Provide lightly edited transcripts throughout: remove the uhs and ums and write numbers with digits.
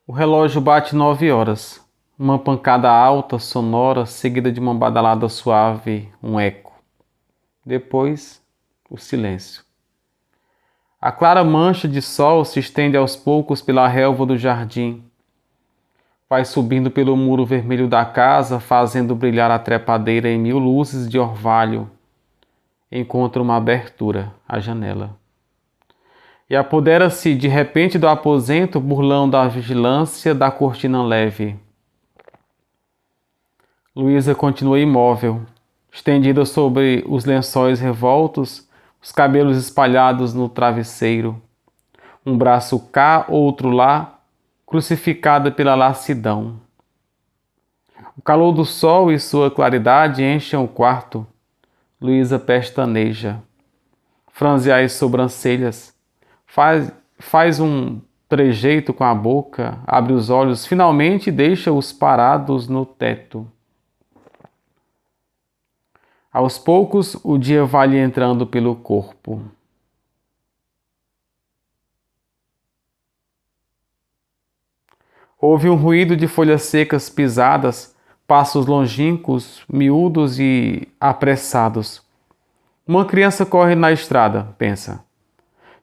O relógio bate 9 horas. Uma pancada alta, sonora, seguida de uma badalada suave, um eco. Depois, o silêncio. A clara mancha de sol se estende aos poucos pela relva do jardim. Vai subindo pelo muro vermelho da casa, fazendo brilhar a trepadeira em 1000 luzes de orvalho. Encontra uma abertura, a janela. E apodera-se de repente do aposento, burlando a vigilância da cortina leve. Luísa continua imóvel, estendida sobre os lençóis revoltos, os cabelos espalhados no travesseiro. Um braço cá, outro lá, crucificada pela lassidão. O calor do sol e sua claridade enchem o quarto. Luísa pestaneja, franze as sobrancelhas, faz um trejeito com a boca, abre os olhos, finalmente deixa-os parados no teto. Aos poucos, o dia vai lhe entrando pelo corpo. Houve um ruído de folhas secas pisadas, passos longínquos, miúdos e apressados. Uma criança corre na estrada, pensa.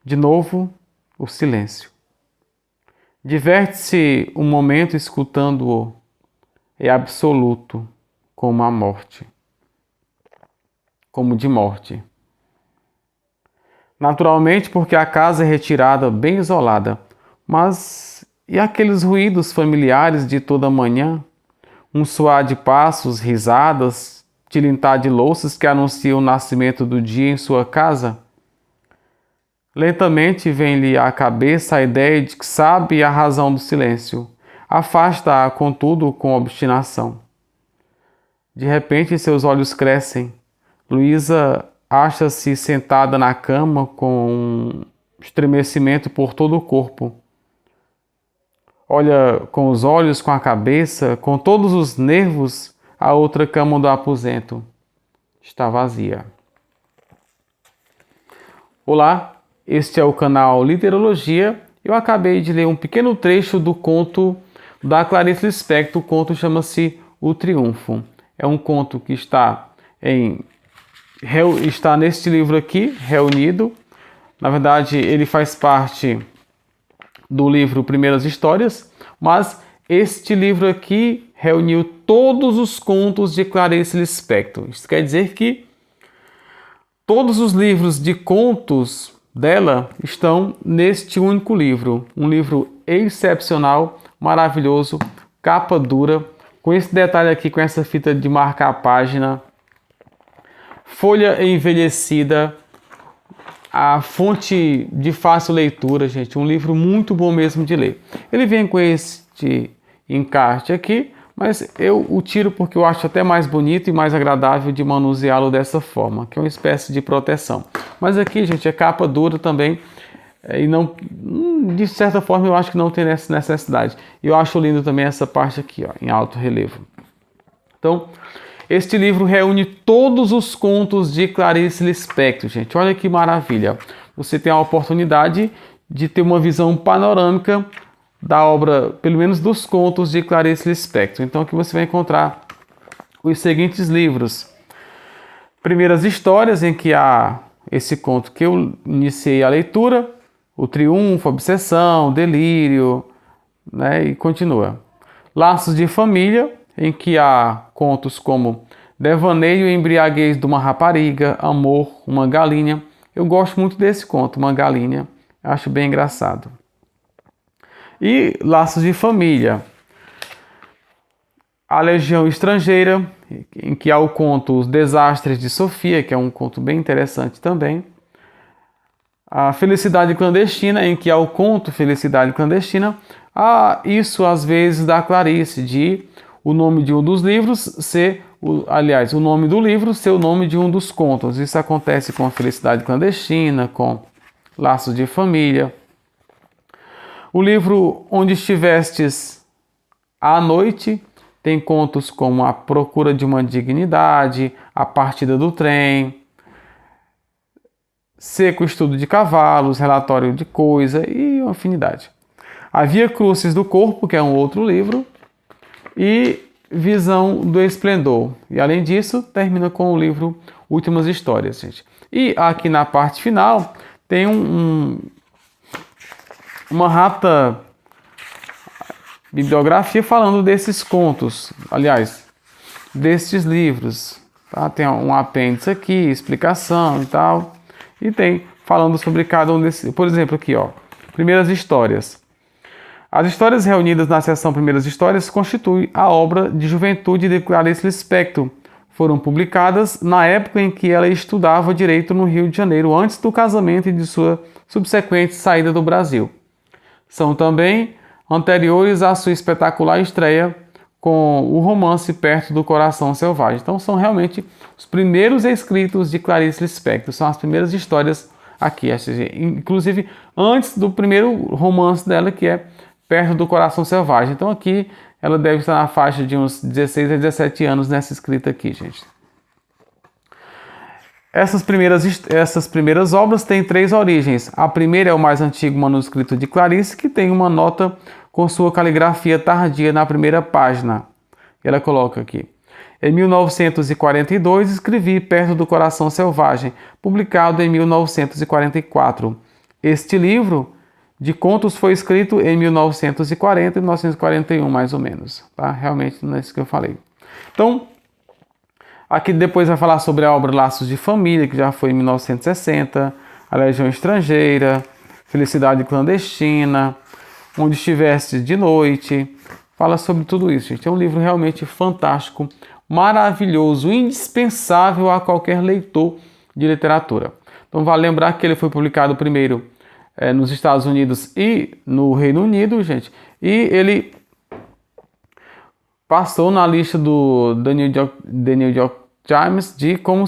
De novo, o silêncio. Diverte-se um momento escutando-o. É absoluto, como a morte. Como de morte. Naturalmente, porque a casa é retirada, bem isolada. Mas e aqueles ruídos familiares de toda manhã? Um soar de passos, risadas, tilintar de louças que anunciam o nascimento do dia em sua casa? Lentamente vem-lhe à cabeça a ideia de que sabe a razão do silêncio. Afasta-a, contudo, com obstinação. De repente, seus olhos crescem. Luísa acha-se sentada na cama com um estremecimento por todo o corpo. Olha com os olhos, com a cabeça, com todos os nervos, a outra cama do aposento. Está vazia. Olá, este é o canal Literologia. Eu acabei de ler um pequeno trecho do conto da Clarice Lispector. O conto chama-se O Triunfo. É um conto que está neste livro aqui, reunido. Na verdade, ele faz parte do livro Primeiras Histórias, mas este livro aqui reuniu todos os contos de Clarice Lispector. Isso quer dizer que todos os livros de contos dela estão neste único livro. Um livro excepcional, maravilhoso, capa dura, com esse detalhe aqui, com essa fita de marcar a página, folha envelhecida, a fonte de fácil leitura, gente. Um livro muito bom mesmo de ler. Ele vem com este encarte aqui, mas eu o tiro porque eu acho até mais bonito e mais agradável de manuseá-lo dessa forma, que é uma espécie de proteção. Mas aqui, gente, é capa dura também, e não, de certa forma, eu acho que não tem essa necessidade. E eu acho lindo também essa parte aqui, ó, em alto relevo. Então, este livro reúne todos os contos de Clarice Lispector, gente. Olha que maravilha. Você tem a oportunidade de ter uma visão panorâmica da obra, pelo menos dos contos de Clarice Lispector. Então aqui você vai encontrar os seguintes livros. Primeiras Histórias, em que há esse conto que eu iniciei a leitura, O Triunfo, Obsessão, Delírio, né, e continua. Laços de Família, em que há contos como Devaneio e Embriaguez de uma Rapariga, Amor, uma Galinha. Eu gosto muito desse conto, Uma Galinha, acho bem engraçado. E Laços de Família, A Legião Estrangeira, em que há o conto Os Desastres de Sofia, que é um conto bem interessante também. A Felicidade Clandestina, em que há o conto Felicidade Clandestina. Isso às vezes da Clarice, de o nome de um dos livros ser, o nome do livro ser o nome de um dos contos. Isso acontece com a Felicidade Clandestina, com Laços de Família. O livro Onde Estivestes à Noite tem contos como A Procura de uma Dignidade, A Partida do Trem, Seco Estudo de Cavalos, Relatório de Coisa e uma afinidade. A Via Crucis do Corpo, que é um outro livro, e Visão do Esplendor. E além disso, termina com o livro Últimas Histórias, gente. E aqui na parte final tem uma rápida bibliografia falando desses contos, aliás, destes livros. Tá? Tem um apêndice aqui, explicação e tal. E tem falando sobre cada um desses. Por exemplo, aqui, ó, Primeiras Histórias. As histórias reunidas na seção Primeiras Histórias constituem a obra de juventude de Clarice Lispector. Foram publicadas na época em que ela estudava direito no Rio de Janeiro, antes do casamento e de sua subsequente saída do Brasil. São também anteriores à sua espetacular estreia com o romance Perto do Coração Selvagem. Então são realmente os primeiros escritos de Clarice Lispector, são as primeiras histórias aqui, inclusive antes do primeiro romance dela, que é Perto do Coração Selvagem. Então aqui ela deve estar na faixa de uns 16 a 17 anos nessa escrita aqui, gente. Essas primeiras obras têm 3 origens. A primeira é o mais antigo manuscrito de Clarice, que tem uma nota com sua caligrafia tardia na primeira página. Ela coloca aqui: em 1942 escrevi Perto do Coração Selvagem, publicado em 1944. Este livro de contos foi escrito em 1940 e 1941, mais ou menos. Tá? Realmente não é isso que eu falei. Então, aqui depois vai falar sobre a obra Laços de Família, que já foi em 1960, A Legião Estrangeira, Felicidade Clandestina, Onde Estiveste de Noite. Fala sobre tudo isso, gente. É um livro realmente fantástico, maravilhoso, indispensável a qualquer leitor de literatura. Então vale lembrar que ele foi publicado primeiro nos Estados Unidos e no Reino Unido, gente. E ele passou na lista do The New York Times de como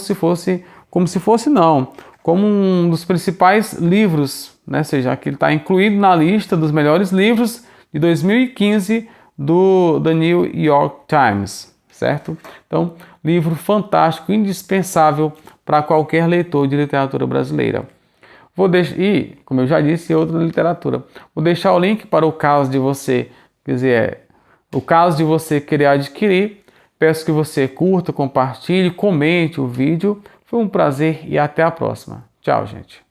um dos principais livros, né? Ou seja, que ele está incluído na lista dos melhores livros de 2015 do The New York Times, certo? Então, livro fantástico, indispensável para qualquer leitor de literatura brasileira. E, como eu já disse, outra literatura. Vou deixar o link para o caso de você, o caso de você querer adquirir. Peço que você curta, compartilhe, comente o vídeo. Foi um prazer e até a próxima. Tchau, gente.